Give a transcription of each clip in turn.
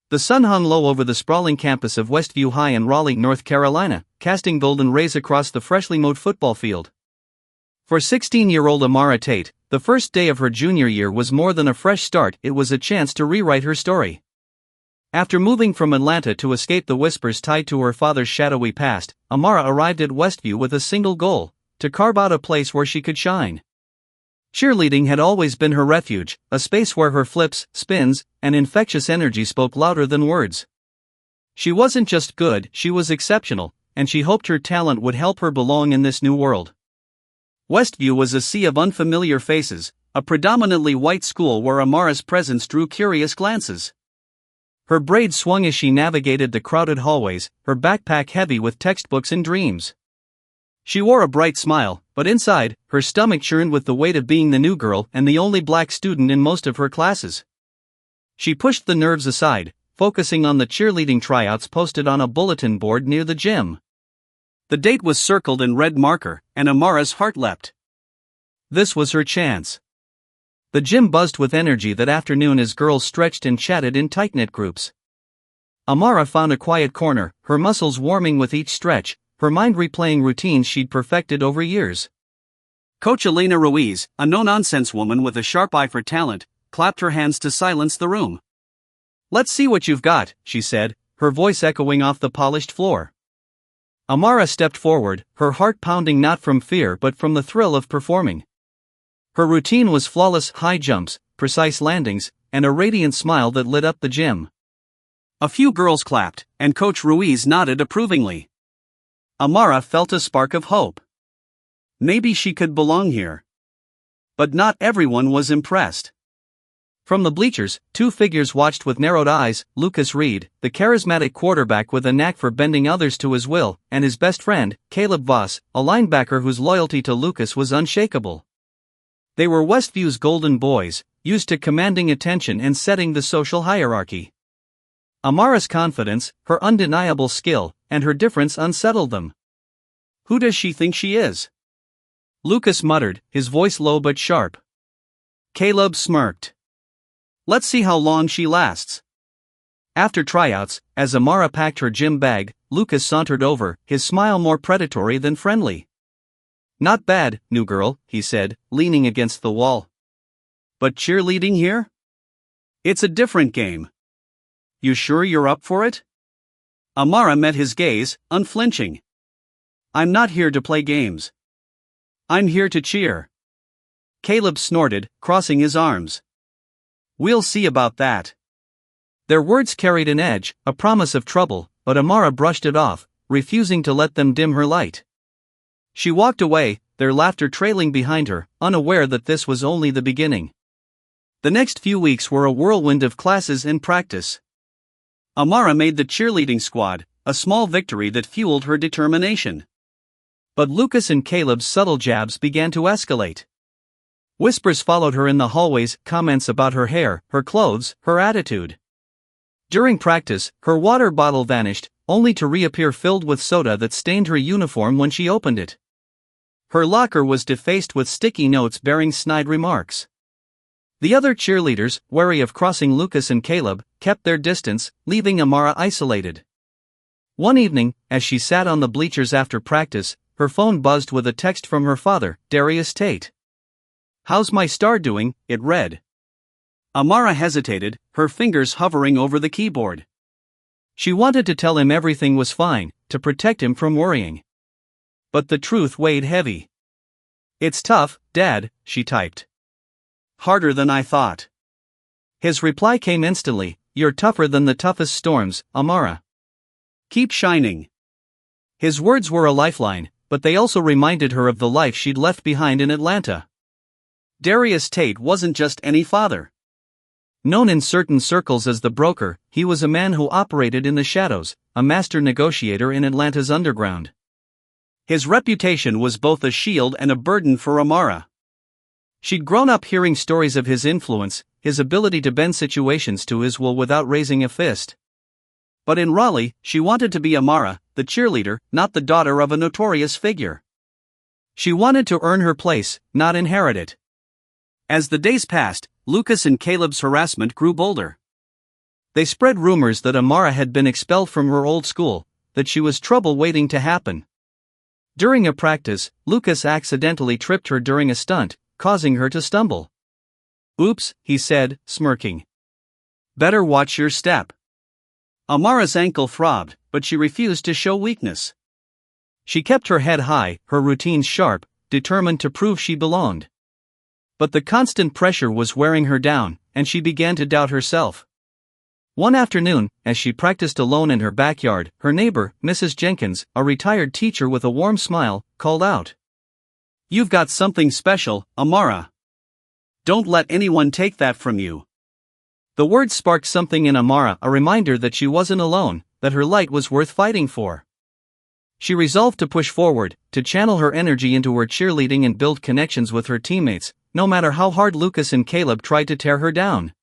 The sun hung low over the sprawling campus of Westview High in Raleigh, North Carolina, casting golden rays across the freshly mowed football field. For 16-year-old Amara Tate, the first day of her junior year was more than a fresh start, it was a chance to rewrite her story. After moving from Atlanta to escape the whispers tied to her father's shadowy past, Amara arrived at Westview with a single goal: to carve out a place where she could shine. Cheerleading had always been her refuge, a space where her flips, spins, and infectious energy spoke louder than words. She wasn't just good, she was exceptional, and she hoped her talent would help her belong in this new world. Westview was a sea of unfamiliar faces, a predominantly white school where Amara's presence drew curious glances. Her braids swung as she navigated the crowded hallways, her backpack heavy with textbooks and dreams. She wore a bright smile, but inside, her stomach churned with the weight of being the new girl and the only black student in most of her classes. She pushed the nerves aside, focusing on the cheerleading tryouts posted on a bulletin board near the gym. The date was circled in red marker, and Amara's heart leapt. This was her chance. The gym buzzed with energy that afternoon as girls stretched and chatted in tight-knit groups. Amara found a quiet corner, her muscles warming with each stretch, her mind replaying routines she'd perfected over years. Coach Elena Ruiz, a no-nonsense woman with a sharp eye for talent, clapped her hands to silence the room. "Let's see what you've got," she said, her voice echoing off the polished floor. Amara stepped forward, her heart pounding not from fear but from the thrill of performing. Her routine was flawless high jumps, precise landings, and a radiant smile that lit up the gym. A few girls clapped, and Coach Ruiz nodded approvingly. Amara felt a spark of hope. Maybe she could belong here. But not everyone was impressed. From the bleachers, two figures watched with narrowed eyes: Lucas Reed, the charismatic quarterback with a knack for bending others to his will, and his best friend, Caleb Voss, a linebacker whose loyalty to Lucas was unshakable. They were Westview's golden boys, used to commanding attention and setting the social hierarchy. Amara's confidence, her undeniable skill, and her difference unsettled them. "Who does she think she is?" Lucas muttered, his voice low but sharp. Caleb smirked. "Let's see how long she lasts." After tryouts, as Amara packed her gym bag, Lucas sauntered over, his smile more predatory than friendly. "Not bad, new girl," he said, leaning against the wall. "But cheerleading here? It's a different game. You sure you're up for it?" Amara met his gaze, unflinching. "I'm not here to play games. I'm here to cheer." Caleb snorted, crossing his arms. "We'll see about that." Their words carried an edge, a promise of trouble, but Amara brushed it off, refusing to let them dim her light. She walked away, their laughter trailing behind her, unaware that this was only the beginning. The next few weeks were a whirlwind of classes and practice. Amara made the cheerleading squad, a small victory that fueled her determination. But Lucas and Caleb's subtle jabs began to escalate. Whispers followed her in the hallways, comments about her hair, her clothes, her attitude. During practice, her water bottle vanished, only to reappear filled with soda that stained her uniform when she opened it. Her locker was defaced with sticky notes bearing snide remarks. The other cheerleaders, wary of crossing Lucas and Caleb, kept their distance, leaving Amara isolated. One evening, as she sat on the bleachers after practice, her phone buzzed with a text from her father, Darius Tate. "How's my star doing?" it read. Amara hesitated, her fingers hovering over the keyboard. She wanted to tell him everything was fine, to protect him from worrying. But the truth weighed heavy. "It's tough, Dad," she typed. "Harder than I thought." His reply came instantly: "You're tougher than the toughest storms, Amara. Keep shining." His words were a lifeline, but they also reminded her of the life she'd left behind in Atlanta. Darius Tate wasn't just any father. Known in certain circles as the broker, he was a man who operated in the shadows, a master negotiator in Atlanta's underground. His reputation was both a shield and a burden for Amara. She'd grown up hearing stories of his influence, his ability to bend situations to his will without raising a fist. But in Raleigh, she wanted to be Amara, the cheerleader, not the daughter of a notorious figure. She wanted to earn her place, not inherit it. As the days passed, Lucas and Caleb's harassment grew bolder. They spread rumors that Amara had been expelled from her old school, that she was trouble waiting to happen. During a practice, Lucas accidentally tripped her during a stunt, causing her to stumble. "Oops," he said, smirking. "Better watch your step." Amara's ankle throbbed, but she refused to show weakness. She kept her head high, her routines sharp, determined to prove she belonged. But the constant pressure was wearing her down, and she began to doubt herself. One afternoon, as she practiced alone in her backyard, her neighbor, Mrs. Jenkins, a retired teacher with a warm smile, called out, "You've got something special, Amara. Don't let anyone take that from you." The words sparked something in Amara, a reminder that she wasn't alone, that her light was worth fighting for. She resolved to push forward, to channel her energy into her cheerleading and build connections with her teammates, no matter how hard Lucas and Caleb tried to tear her down.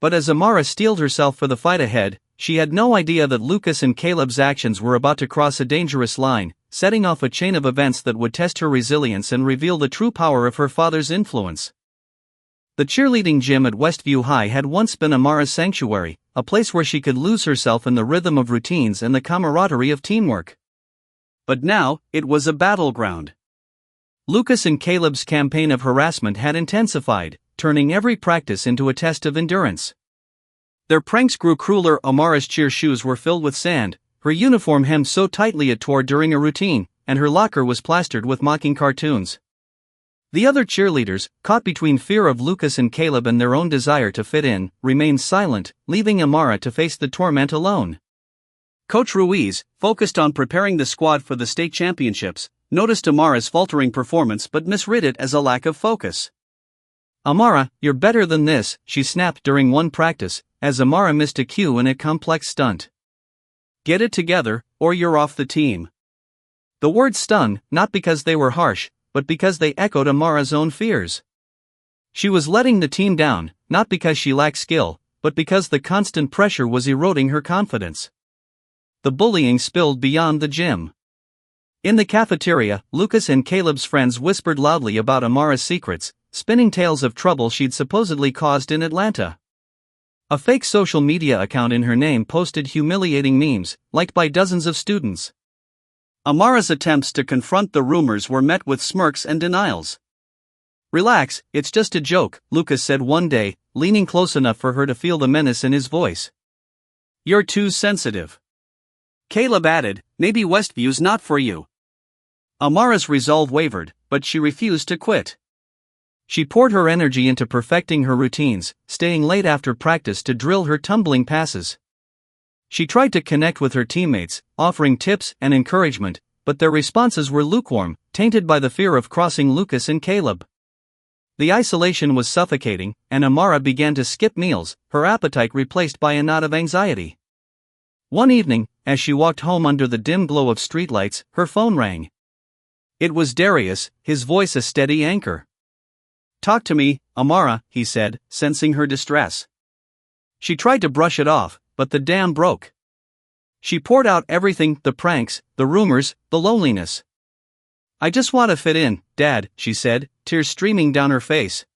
But as Amara steeled herself for the fight ahead, she had no idea that Lucas and Caleb's actions were about to cross a dangerous line, setting off a chain of events that would test her resilience and reveal the true power of her father's influence. The cheerleading gym at Westview High had once been Amara's sanctuary, a place where she could lose herself in the rhythm of routines and the camaraderie of teamwork. But now, it was a battleground. Lucas and Caleb's campaign of harassment had intensified, turning every practice into a test of endurance. Their pranks grew crueler. Amara's cheer shoes were filled with sand, her uniform hemmed so tightly it tore during a routine, and her locker was plastered with mocking cartoons. The other cheerleaders, caught between fear of Lucas and Caleb and their own desire to fit in, remained silent, leaving Amara to face the torment alone. Coach Ruiz, focused on preparing the squad for the state championships, noticed Amara's faltering performance but misread it as a lack of focus. "Amara, you're better than this," she snapped during one practice, as Amara missed a cue in a complex stunt. "Get it together, or you're off the team." The words stung, not because they were harsh, but because they echoed Amara's own fears. She was letting the team down, not because she lacked skill, but because the constant pressure was eroding her confidence. The bullying spilled beyond the gym. In the cafeteria, Lucas and Caleb's friends whispered loudly about Amara's secrets, spinning tales of trouble she'd supposedly caused in Atlanta. A fake social media account in her name posted humiliating memes, liked by dozens of students. Amara's attempts to confront the rumors were met with smirks and denials. "Relax, it's just a joke," Lucas said one day, leaning close enough for her to feel the menace in his voice. "You're too sensitive." Caleb added, "Maybe Westview's not for you." Amara's resolve wavered, but she refused to quit. She poured her energy into perfecting her routines, staying late after practice to drill her tumbling passes. She tried to connect with her teammates, offering tips and encouragement, but their responses were lukewarm, tainted by the fear of crossing Lucas and Caleb. The isolation was suffocating, and Amara began to skip meals, her appetite replaced by a knot of anxiety. One evening, as she walked home under the dim glow of streetlights, her phone rang. It was Darius, his voice a steady anchor. "Talk to me, Amara," he said, sensing her distress. She tried to brush it off, but the dam broke. She poured out everything, the pranks, the rumors, the loneliness. "I just want to fit in, Dad," she said, tears streaming down her face.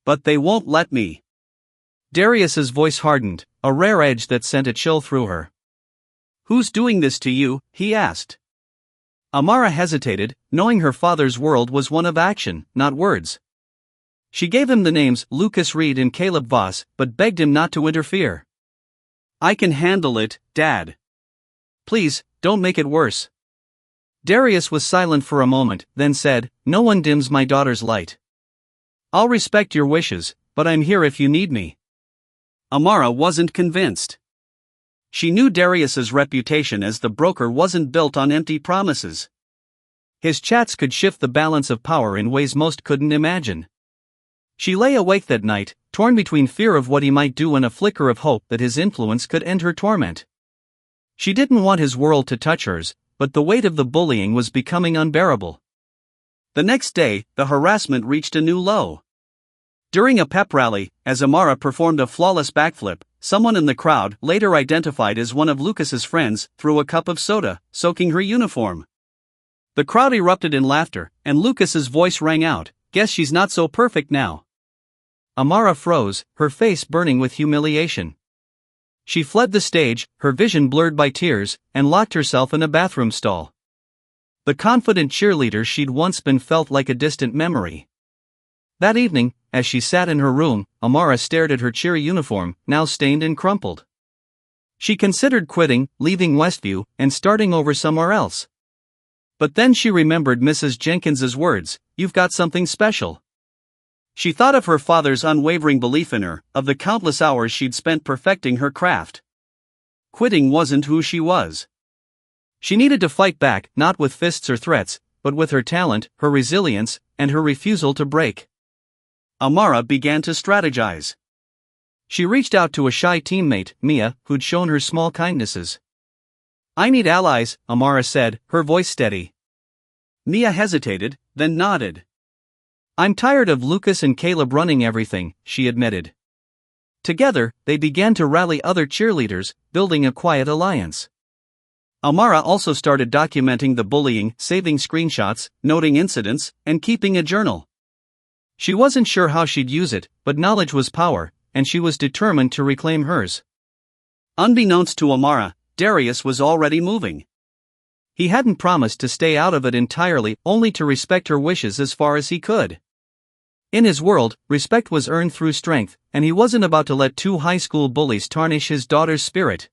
"But they won't let me." Darius's voice hardened, a rare edge that sent a chill through her. "Who's doing this to you?" he asked. Amara hesitated, knowing her father's world was one of action, not words. She gave him the names Lucas Reed and Caleb Voss, but begged him not to interfere. "I can handle it, Dad. Please, don't make it worse." Darius was silent for a moment, then said, "No one dims my daughter's light. I'll respect your wishes, but I'm here if you need me." Amara wasn't convinced. She knew Darius's reputation as the broker wasn't built on empty promises. His chats could shift the balance of power in ways most couldn't imagine. She lay awake that night, torn between fear of what he might do and a flicker of hope that his influence could end her torment. She didn't want his world to touch hers, but the weight of the bullying was becoming unbearable. The next day, the harassment reached a new low. During a pep rally, as Amara performed a flawless backflip, someone in the crowd, later identified as one of Lucas's friends, threw a cup of soda, soaking her uniform. The crowd erupted in laughter, and Lucas's voice rang out, "Guess she's not so perfect now." Amara froze, her face burning with humiliation. She fled the stage, her vision blurred by tears, and locked herself in a bathroom stall. The confident cheerleader she'd once been felt like a distant memory. That evening, as she sat in her room, Amara stared at her cheery uniform, now stained and crumpled. She considered quitting, leaving Westview, and starting over somewhere else. But then she remembered Mrs. Jenkins's words, "You've got something special." She thought of her father's unwavering belief in her, of the countless hours she'd spent perfecting her craft. Quitting wasn't who she was. She needed to fight back, not with fists or threats, but with her talent, her resilience, and her refusal to break. Amara began to strategize. She reached out to a shy teammate, Mia, who'd shown her small kindnesses. "I need allies," Amara said, her voice steady. Mia hesitated, then nodded. "I'm tired of Lucas and Caleb running everything," she admitted. Together, they began to rally other cheerleaders, building a quiet alliance. Amara also started documenting the bullying, saving screenshots, noting incidents, and keeping a journal. She wasn't sure how she'd use it, but knowledge was power, and she was determined to reclaim hers. Unbeknownst to Amara, Darius was already moving. He hadn't promised to stay out of it entirely, only to respect her wishes as far as he could. In his world, respect was earned through strength, and he wasn't about to let two high school bullies tarnish his daughter's spirit.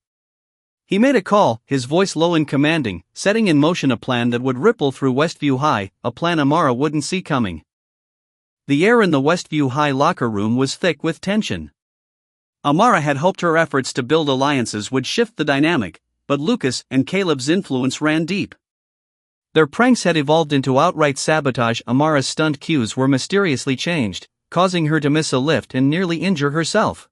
He made a call, his voice low and commanding, setting in motion a plan that would ripple through Westview High, a plan Amara wouldn't see coming. The air in the Westview High locker room was thick with tension. Amara had hoped her efforts to build alliances would shift the dynamic, but Lucas and Caleb's influence ran deep. Their pranks had evolved into outright sabotage. Amara's stunt cues were mysteriously changed, causing her to miss a lift and nearly injure herself.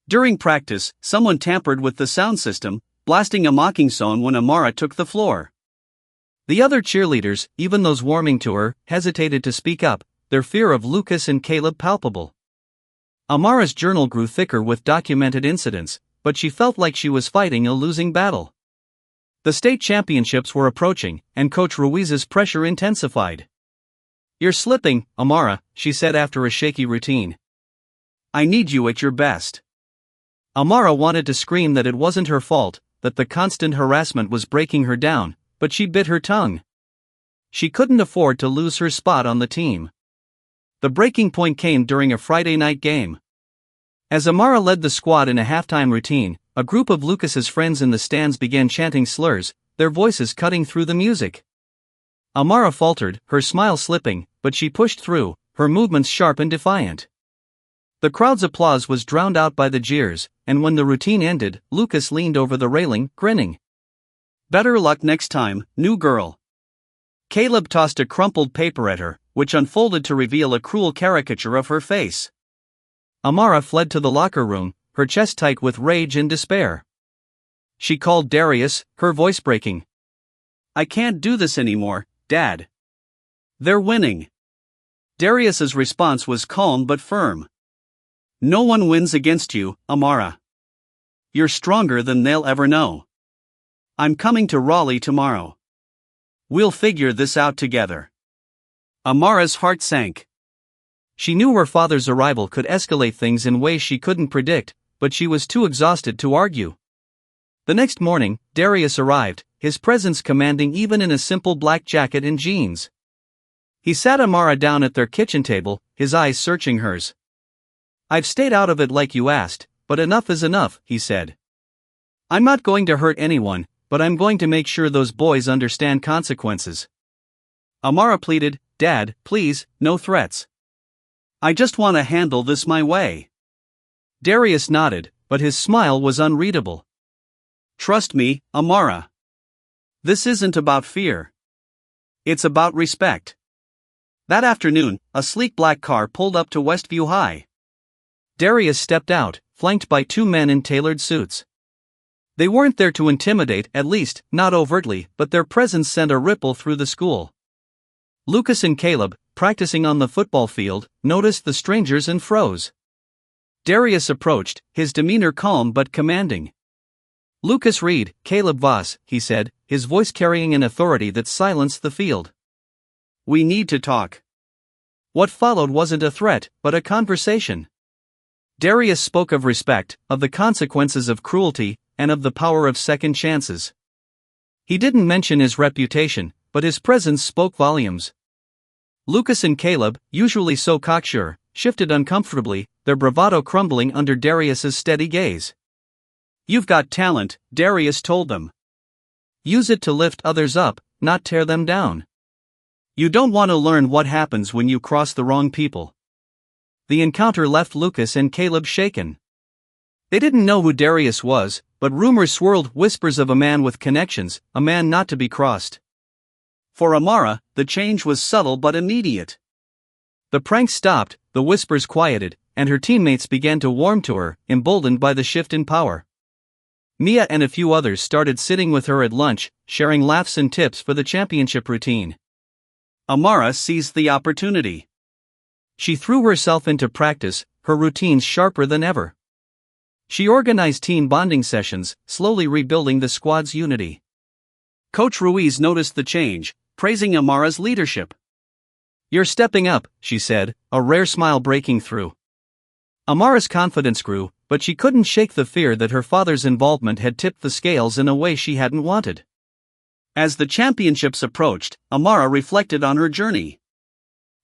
During practice, someone tampered with the sound system, blasting a mocking song when Amara took the floor. The other cheerleaders, even those warming to her, hesitated to speak up, their fear of Lucas and Caleb palpable. Amara's journal grew thicker with documented incidents, but she felt like she was fighting a losing battle. The state championships were approaching, and Coach Ruiz's pressure intensified. "You're slipping, Amara," she said after a shaky routine. "I need you at your best." Amara wanted to scream that it wasn't her fault, that the constant harassment was breaking her down, but she bit her tongue. She couldn't afford to lose her spot on the team. The breaking point came during a Friday night game. As Amara led the squad in a halftime routine, a group of Lucas's friends in the stands began chanting slurs, their voices cutting through the music. Amara faltered, her smile slipping, but she pushed through, her movements sharp and defiant. The crowd's applause was drowned out by the jeers, and when the routine ended, Lucas leaned over the railing, grinning. "Better luck next time, new girl." Caleb tossed a crumpled paper at her, which unfolded to reveal a cruel caricature of her face. Amara fled to the locker room, her chest tight with rage and despair. She called Darius, her voice breaking. "I can't do this anymore, Dad. They're winning." Darius's response was calm but firm. "No one wins against you, Amara. You're stronger than they'll ever know. I'm coming to Raleigh tomorrow. We'll figure this out together." Amara's heart sank. She knew her father's arrival could escalate things in ways she couldn't predict, but she was too exhausted to argue. The next morning, Darius arrived, his presence commanding even in a simple black jacket and jeans. He sat Amara down at their kitchen table, his eyes searching hers. "I've stayed out of it like you asked, but enough is enough," he said. "I'm not going to hurt anyone, but I'm going to make sure those boys understand consequences." Amara pleaded, "Dad, please, no threats. I just want to handle this my way." Darius nodded, but his smile was unreadable. "Trust me, Amara. This isn't about fear. It's about respect." That afternoon, a sleek black car pulled up to Westview High. Darius stepped out, flanked by two men in tailored suits. They weren't there to intimidate, at least, not overtly, but their presence sent a ripple through the school. Lucas and Caleb, practicing on the football field, noticed the strangers and froze. Darius approached, his demeanor calm but commanding. "Lucas Reed, Caleb Voss," he said, his voice carrying an authority that silenced the field. "We need to talk." What followed wasn't a threat, but a conversation. Darius spoke of respect, of the consequences of cruelty, and of the power of second chances. He didn't mention his reputation, but his presence spoke volumes. Lucas and Caleb, usually so cocksure, shifted uncomfortably, their bravado crumbling under Darius's steady gaze. "You've got talent," Darius told them. "Use it to lift others up, not tear them down. You don't want to learn what happens when you cross the wrong people." The encounter left Lucas and Caleb shaken. They didn't know who Darius was, but rumors swirled, whispers of a man with connections, a man not to be crossed. For Amara, the change was subtle but immediate. The pranks stopped, the whispers quieted, and her teammates began to warm to her, emboldened by the shift in power. Mia and a few others started sitting with her at lunch, sharing laughs and tips for the championship routine. Amara seized the opportunity. She threw herself into practice, her routines sharper than ever. She organized team bonding sessions, slowly rebuilding the squad's unity. Coach Ruiz noticed the change, praising Amara's leadership. "You're stepping up," she said, a rare smile breaking through. Amara's confidence grew, but she couldn't shake the fear that her father's involvement had tipped the scales in a way she hadn't wanted. As the championships approached, Amara reflected on her journey.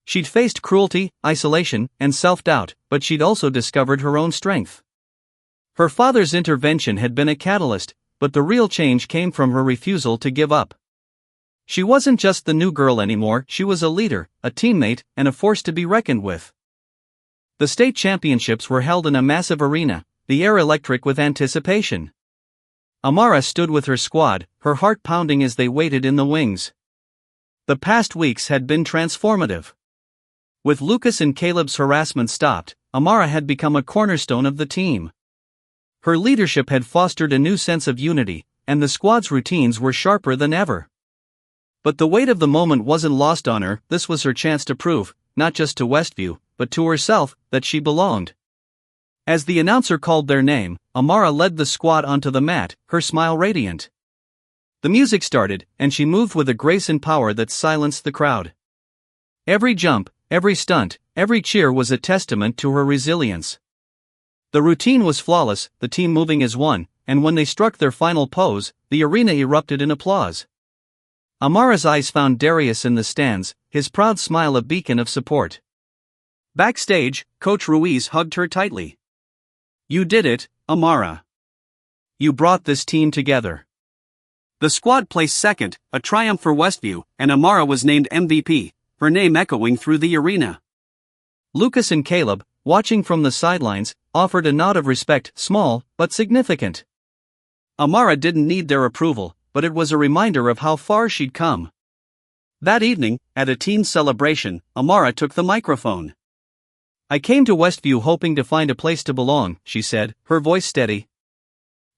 She'd faced cruelty, isolation, and self-doubt, but she'd also discovered her own strength. Her father's intervention had been a catalyst, but the real change came from her refusal to give up. She wasn't just the new girl anymore, she was a leader, a teammate, and a force to be reckoned with. The state championships were held in a massive arena, the air electric with anticipation. Amara stood with her squad, her heart pounding as they waited in the wings. The past weeks had been transformative. With Lucas and Caleb's harassment stopped, Amara had become a cornerstone of the team. Her leadership had fostered a new sense of unity, and the squad's routines were sharper than ever. But the weight of the moment wasn't lost on her. This was her chance to prove, not just to Westview, but to herself, that she belonged. As the announcer called their name, Amara led the squad onto the mat, her smile radiant. The music started, and she moved with a grace and power that silenced the crowd. Every jump, every stunt, every cheer was a testament to her resilience. The routine was flawless, the team moving as one, and when they struck their final pose, the arena erupted in applause. Amara's eyes found Darius in the stands, his proud smile a beacon of support. Backstage, Coach Ruiz hugged her tightly. "You did it, Amara. You brought this team together." The squad placed second, a triumph for Westview, and Amara was named MVP, her name echoing through the arena. Lucas and Caleb, watching from the sidelines, offered a nod of respect, small, but significant. Amara didn't need their approval, but it was a reminder of how far she'd come. That evening, at a team celebration, Amara took the microphone. "I came to Westview hoping to find a place to belong," she said, her voice steady.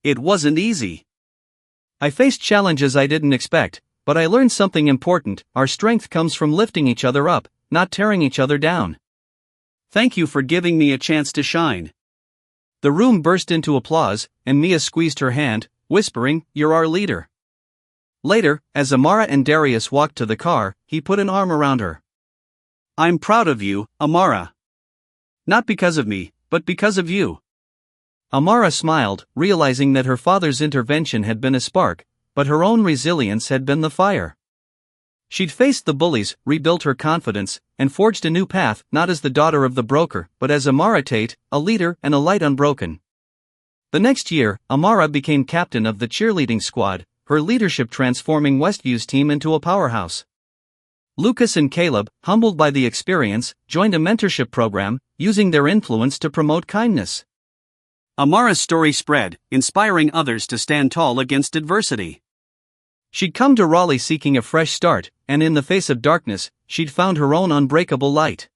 "It wasn't easy. I faced challenges I didn't expect, but I learned something important: our strength comes from lifting each other up, not tearing each other down. Thank you for giving me a chance to shine." The room burst into applause, and Mia squeezed her hand, whispering, "You're our leader." Later, as Amara and Darius walked to the car, he put an arm around her. "I'm proud of you, Amara. Not because of me, but because of you." Amara smiled, realizing that her father's intervention had been a spark, but her own resilience had been the fire. She'd faced the bullies, rebuilt her confidence, and forged a new path, not as the daughter of the broker, but as Amara Tate, a leader and a light unbroken. The next year, Amara became captain of the cheerleading squad, her leadership transforming Westview's team into a powerhouse. Lucas and Caleb, humbled by the experience, joined a mentorship program, using their influence to promote kindness. Amara's story spread, inspiring others to stand tall against adversity. She'd come to Raleigh seeking a fresh start, and in the face of darkness, she'd found her own unbreakable light.